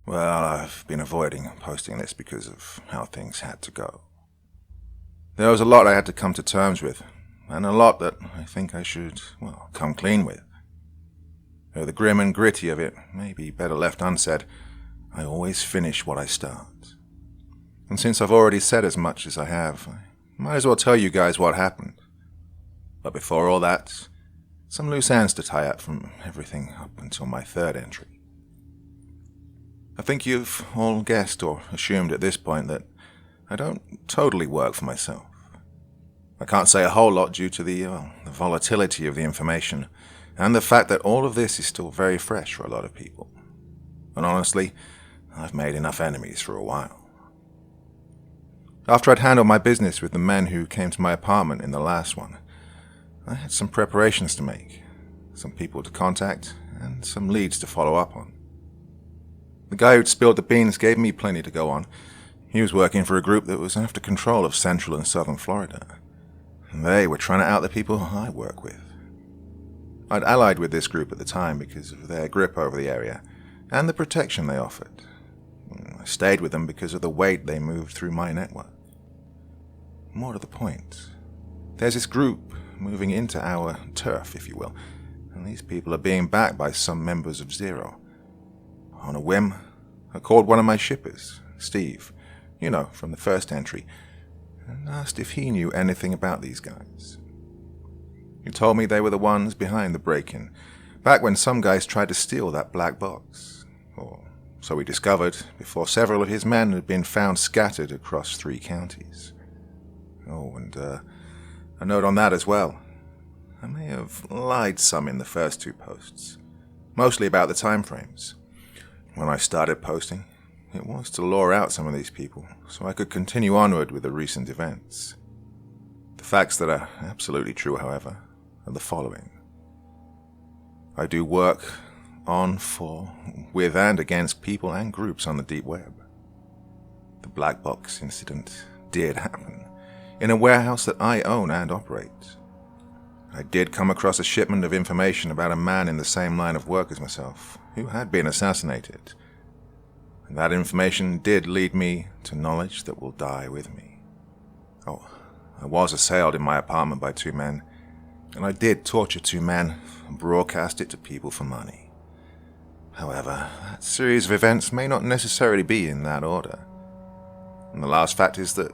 Well, I've been avoiding posting this because of how things had to go. There was a lot I had to come to terms with, and a lot that I think I should, come clean with. Though the grim and gritty of it may be better left unsaid, I always finish what I start. And since I've already said as much as I have, I might as well tell you guys what happened. But before all that, some loose ends to tie up from everything up until my third entry. I think you've all guessed or assumed at this point that I don't totally work for myself. I can't say a whole lot due to the volatility of the information and the fact that all of this is still very fresh for a lot of people. And honestly, I've made enough enemies for a while. After I'd handled my business with the men who came to my apartment in the last one, I had some preparations to make, some people to contact, and some leads to follow up on. The guy who'd spilled the beans gave me plenty to go on. He was working for a group that was after control of central and southern Florida. And they were trying to out the people I work with. I'd allied with this group at the time because of their grip over the area and the protection they offered. I stayed with them because of the weight they moved through my network. More to the point, there's this group moving into our turf, if you will, and these people are being backed by some members of Zero. On a whim, I called one of my shippers, Steve, from the first entry, and asked if he knew anything about these guys. He told me they were the ones behind the break-in, back when some guys tried to steal that black box, or so we discovered before several of his men had been found scattered across 3 counties. Oh, and a note on that as well. I may have lied some in the first 2 posts, mostly about the time frames. When I started posting, it was to lure out some of these people so I could continue onward with the recent events. The facts that are absolutely true, however, are the following. I do work on, for, with and against people and groups on the deep web. The black box incident did happen in a warehouse that I own and operate. I did come across a shipment of information about a man in the same line of work as myself who had been assassinated. And that information did lead me to knowledge that will die with me. Oh, I was assailed in my apartment by 2 men, and I did torture 2 men and broadcast it to people for money. However, that series of events may not necessarily be in that order. And the last fact is that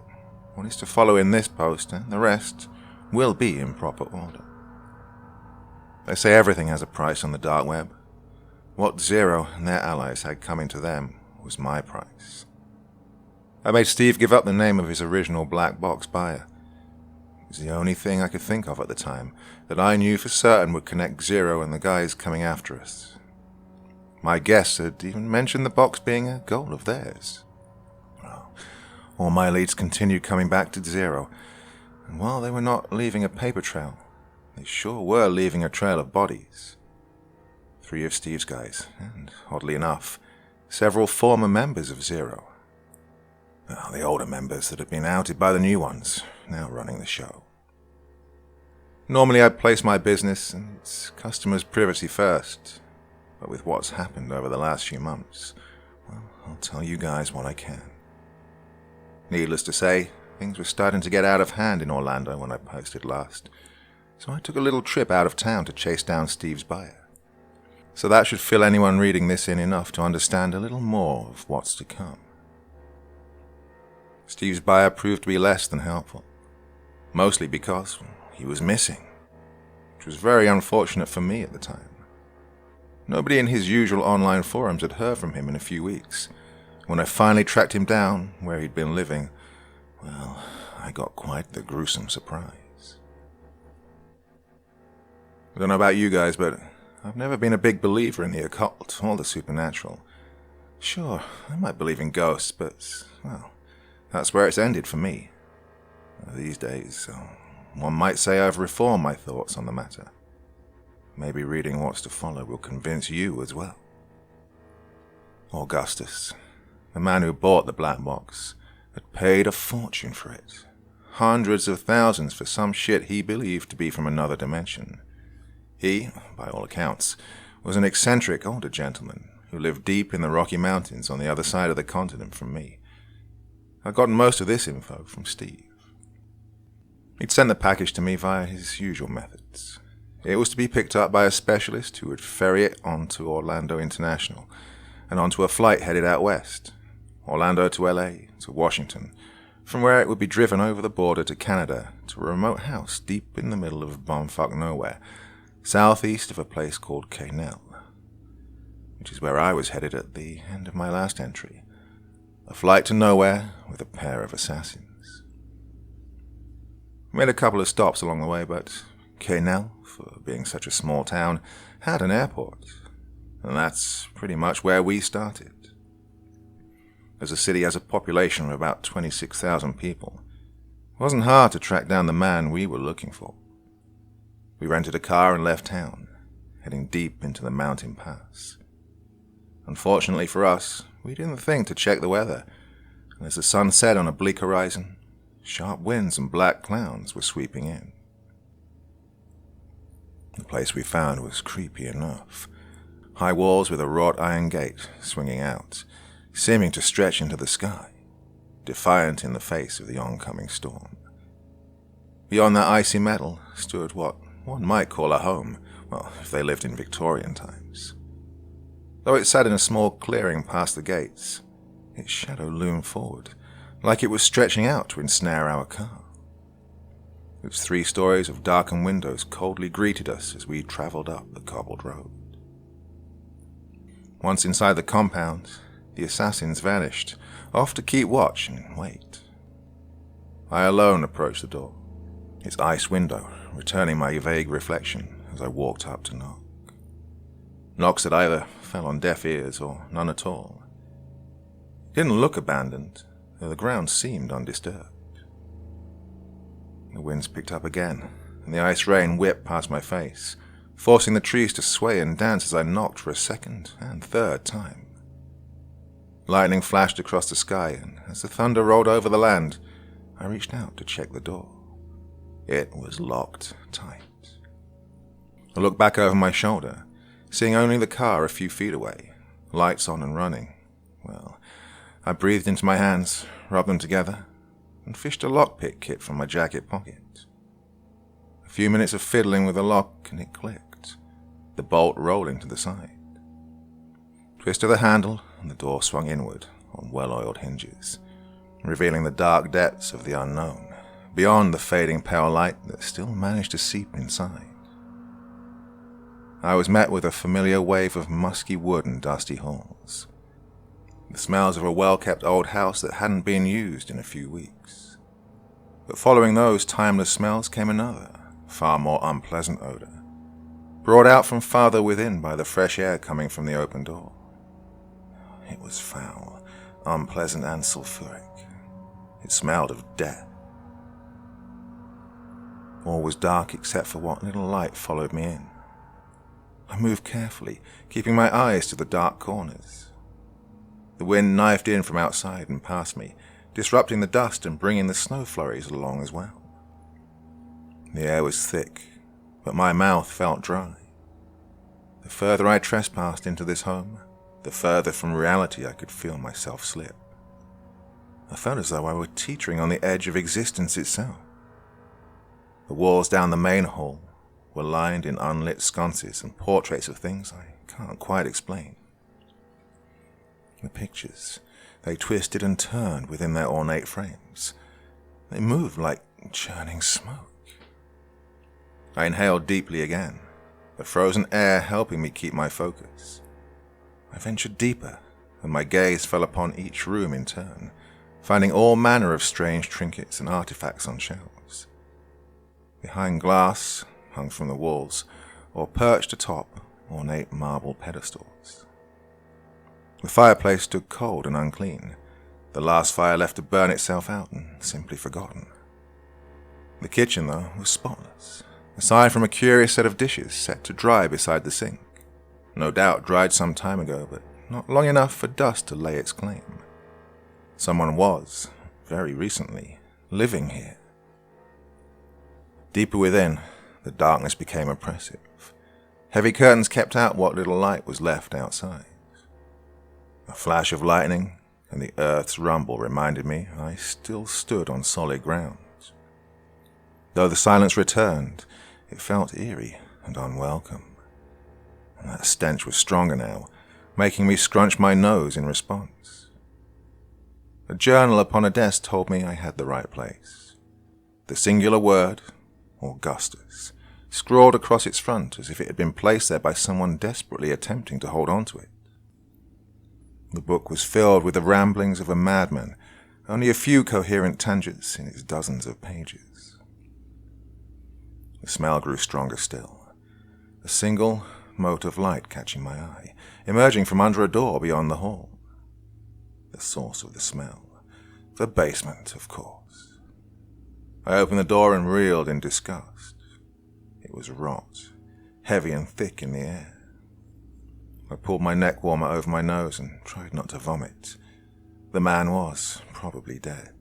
what is to follow in this post and the rest will be in proper order. They say everything has a price on the dark web. What Zero and their allies had coming to them was my price. I made Steve give up the name of his original black box buyer. It was the only thing I could think of at the time that I knew for certain would connect Zero and the guys coming after us. My guests had even mentioned the box being a goal of theirs. Well, all my leads continued coming back to Zero, and while they were not leaving a paper trail, they sure were leaving a trail of bodies. 3 of Steve's guys, and oddly enough, several former members of Zero. Well, the older members that had been outed by the new ones, now running the show. Normally I'd place my business and its customers' privacy first, but with what's happened over the last few months, well, I'll tell you guys what I can. Needless to say, things were starting to get out of hand in Orlando when I posted last, so I took a little trip out of town to chase down Steve's buyer. So that should fill anyone reading this in enough to understand a little more of what's to come. Steve's buyer proved to be less than helpful, mostly because he was missing, which was very unfortunate for me at the time. Nobody in his usual online forums had heard from him in a few weeks. When I finally tracked him down where he'd been living, well, I got quite the gruesome surprise. I don't know about you guys, but I've never been a big believer in the occult or the supernatural. Sure, I might believe in ghosts, but, well, that's where it's ended for me. These days, one might say I've reformed my thoughts on the matter. Maybe reading what's to follow will convince you as well. Augustus, the man who bought the black box, had paid a fortune for it. Hundreds of thousands for some shit he believed to be from another dimension. He, by all accounts, was an eccentric older gentleman who lived deep in the Rocky Mountains on the other side of the continent from me. I'd gotten most of this info from Steve. He'd sent the package to me via his usual methods. It was to be picked up by a specialist who would ferry it on to Orlando International and onto a flight headed out west, Orlando to LA, to Washington, from where it would be driven over the border to Canada to a remote house deep in the middle of bumfuck nowhere, southeast of a place called Quesnel, which is where I was headed at the end of my last entry. A flight to nowhere with a pair of assassins. We made a couple of stops along the way, but Quesnel, for being such a small town, had an airport, and that's pretty much where we started. As the city has a population of about 26,000 people, it wasn't hard to track down the man we were looking for. We rented a car and left town, heading deep into the mountain pass. Unfortunately for us, we didn't think to check the weather, and as the sun set on a bleak horizon, sharp winds and black clouds were sweeping in. The place we found was creepy enough. High walls with a wrought iron gate swinging out, seeming to stretch into the sky, defiant in the face of the oncoming storm. Beyond that icy metal stood what one might call a home, well, if they lived in Victorian times. Though it sat in a small clearing past the gates, its shadow loomed forward, like it was stretching out to ensnare our car. Its 3 stories of darkened windows coldly greeted us as we traveled up the cobbled road. Once inside the compound, the assassins vanished, off to keep watch and wait. I alone approached the door, its iced window returning my vague reflection as I walked up to knock. Knocks that either fell on deaf ears or none at all. It didn't look abandoned, though the ground seemed undisturbed. The winds picked up again, and the ice rain whipped past my face, forcing the trees to sway and dance as I knocked for a second and third time. Lightning flashed across the sky, and as the thunder rolled over the land, I reached out to check the door. It was locked tight. I looked back over my shoulder, seeing only the car a few feet away, lights on and running. Well, I breathed into my hands, rubbed them together, and fished a lockpick kit from my jacket pocket. A few minutes of fiddling with the lock and it clicked, the bolt rolling to the side. Twist of the handle and the door swung inward on well-oiled hinges, revealing the dark depths of the unknown, beyond the fading pale light that still managed to seep inside. I was met with a familiar wave of musky wood and dusty halls, the smells of a well-kept old house that hadn't been used in a few weeks. But following those timeless smells came another, far more unpleasant odor, brought out from farther within by the fresh air coming from the open door. It was foul, unpleasant, and sulfuric. It smelled of death. All was dark except for what little light followed me in. I moved carefully, keeping my eyes to the dark corners. The wind knifed in from outside and past me, disrupting the dust and bringing the snow flurries along as well. The air was thick, but my mouth felt dry. The further I trespassed into this home, the further from reality I could feel myself slip. I felt as though I were teetering on the edge of existence itself. The walls down the main hall were lined in unlit sconces and portraits of things I can't quite explain. The pictures, they twisted and turned within their ornate frames. They moved like churning smoke. I inhaled deeply again, the frozen air helping me keep my focus. I ventured deeper, and my gaze fell upon each room in turn, finding all manner of strange trinkets and artifacts on shelves. Behind glass, hung from the walls, or perched atop ornate marble pedestals. The fireplace stood cold and unclean, the last fire left to burn itself out and simply forgotten. The kitchen, though, was spotless, aside from a curious set of dishes set to dry beside the sink. No doubt dried some time ago, but not long enough for dust to lay its claim. Someone was, very recently, living here. Deeper within, the darkness became oppressive. Heavy curtains kept out what little light was left outside. A flash of lightning and the earth's rumble reminded me I still stood on solid ground. Though the silence returned, it felt eerie and unwelcome, and that stench was stronger now, making me scrunch my nose in response. A journal upon a desk told me I had the right place. The singular word, Augustus, scrawled across its front as if it had been placed there by someone desperately attempting to hold on to it. The book was filled with the ramblings of a madman, only a few coherent tangents in its dozens of pages. The smell grew stronger still, a single mote of light catching my eye, emerging from under a door beyond the hall. The source of the smell, the basement, of course. I opened the door and reeled in disgust. It was rot, heavy and thick in the air. I pulled my neck warmer over my nose and tried not to vomit. The man was probably dead,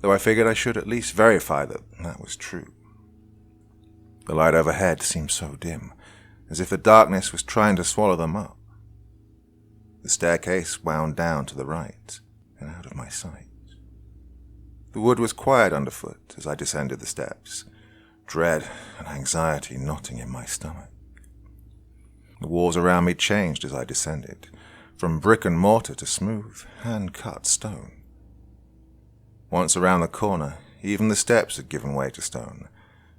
though I figured I should at least verify that that was true. The light overhead seemed so dim, as if the darkness was trying to swallow them up. The staircase wound down to the right and out of my sight. The wood was quiet underfoot as I descended the steps, dread and anxiety knotting in my stomach. The walls around me changed as I descended, from brick and mortar to smooth, hand-cut stone. Once around the corner, even the steps had given way to stone,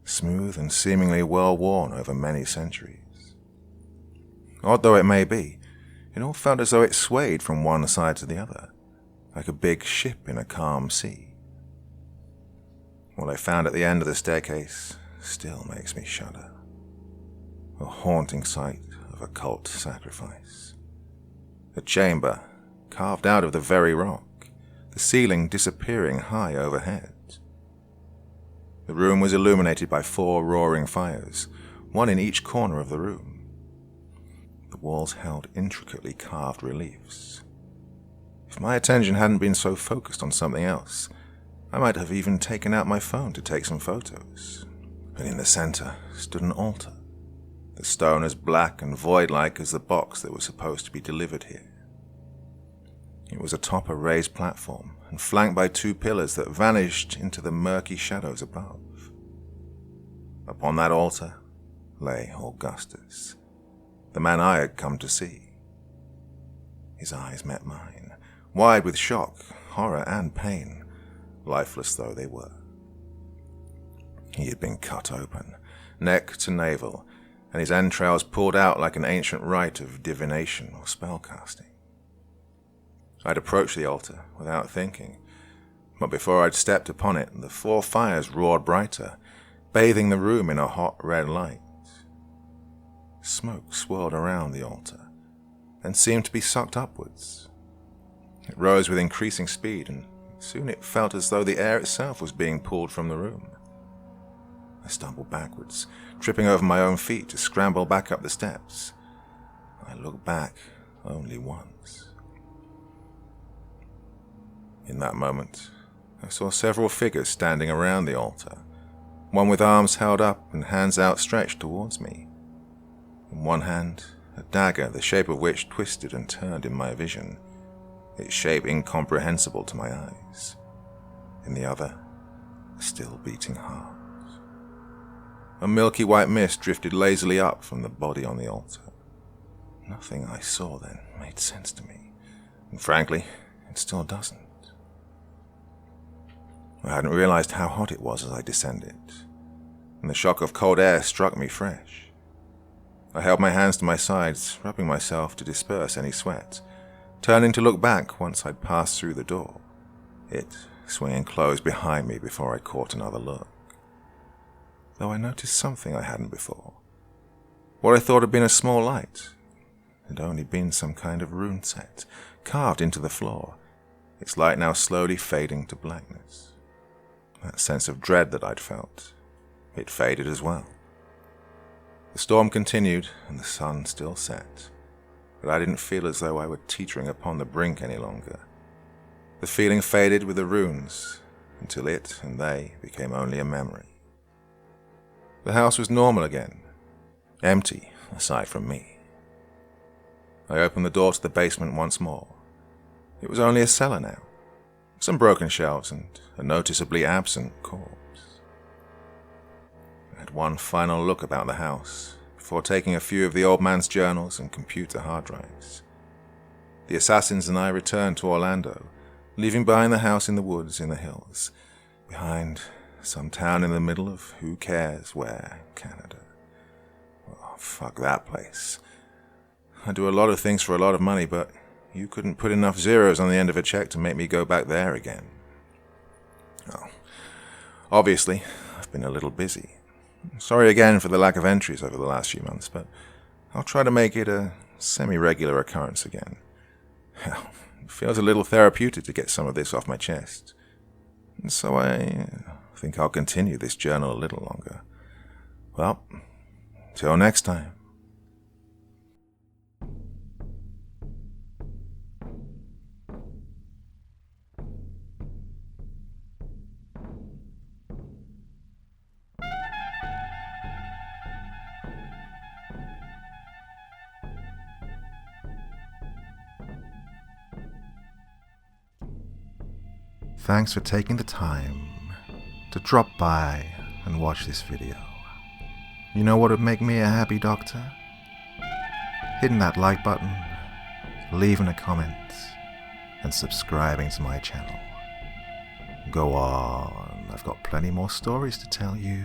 smooth and seemingly well-worn over many centuries. Odd though it may be, it all felt as though it swayed from one side to the other, like a big ship in a calm sea. What I found at the end of the staircase still makes me shudder. A haunting sight of occult sacrifice. A chamber carved out of the very rock, the ceiling disappearing high overhead. The room was illuminated by 4 roaring fires, one in each corner of the room. The walls held intricately carved reliefs. If my attention hadn't been so focused on something else, I might have even taken out my phone to take some photos. But in the center stood an altar, the stone as black and void-like as the box that was supposed to be delivered here. It was atop a raised platform and flanked by 2 pillars that vanished into the murky shadows above. Upon that altar lay Augustus, the man I had come to see. His eyes met mine, wide with shock, horror, and pain, lifeless though they were. He had been cut open, neck to navel, and his entrails pulled out like an ancient rite of divination or spellcasting. I'd approached the altar without thinking, but before I'd stepped upon it, the 4 fires roared brighter, bathing the room in a hot red light. Smoke swirled around the altar, and seemed to be sucked upwards. It rose with increasing speed, and soon it felt as though the air itself was being pulled from the room. I stumbled backwards, tripping over my own feet to scramble back up the steps. I looked back only once. In that moment, I saw several figures standing around the altar, one with arms held up and hands outstretched towards me. In one hand, a dagger the shape of which twisted and turned in my vision, its shape incomprehensible to my eyes. In the other, a still beating heart. A milky white mist drifted lazily up from the body on the altar. Nothing I saw then made sense to me, and frankly, it still doesn't. I hadn't realized how hot it was as I descended, and the shock of cold air struck me fresh. I held my hands to my sides, rubbing myself to disperse any sweat, turning to look back once I'd passed through the door, it swinging closed behind me before I caught another look. Though I noticed something I hadn't before. What I thought had been a small light had only been some kind of rune set, carved into the floor, its light now slowly fading to blackness. That sense of dread that I'd felt, it faded as well. The storm continued and the sun still set, but I didn't feel as though I were teetering upon the brink any longer. The feeling faded with the runes, until it and they became only a memory. The house was normal again, empty aside from me. I opened the door to the basement once more. It was only a cellar now. Some broken shelves and a noticeably absent corpse. I had one final look about the house before taking a few of the old man's journals and computer hard drives. The assassins and I returned to Orlando, leaving behind the house in the woods in the hills, behind some town in the middle of who cares where, Canada. Oh, fuck that place. I do a lot of things for a lot of money, but you couldn't put enough zeros on the end of a check to make me go back there again. Oh, obviously, I've been a little busy. Sorry again for the lack of entries over the last few months, but I'll try to make it a semi-regular occurrence again. Hell, it feels a little therapeutic to get some of this off my chest. And so I think I'll continue this journal a little longer. Well, till next time. Thanks for taking the time to drop by and watch this video. You know what would make me a happy doctor? Hitting that like button, leaving a comment, and subscribing to my channel. Go on, I've got plenty more stories to tell you.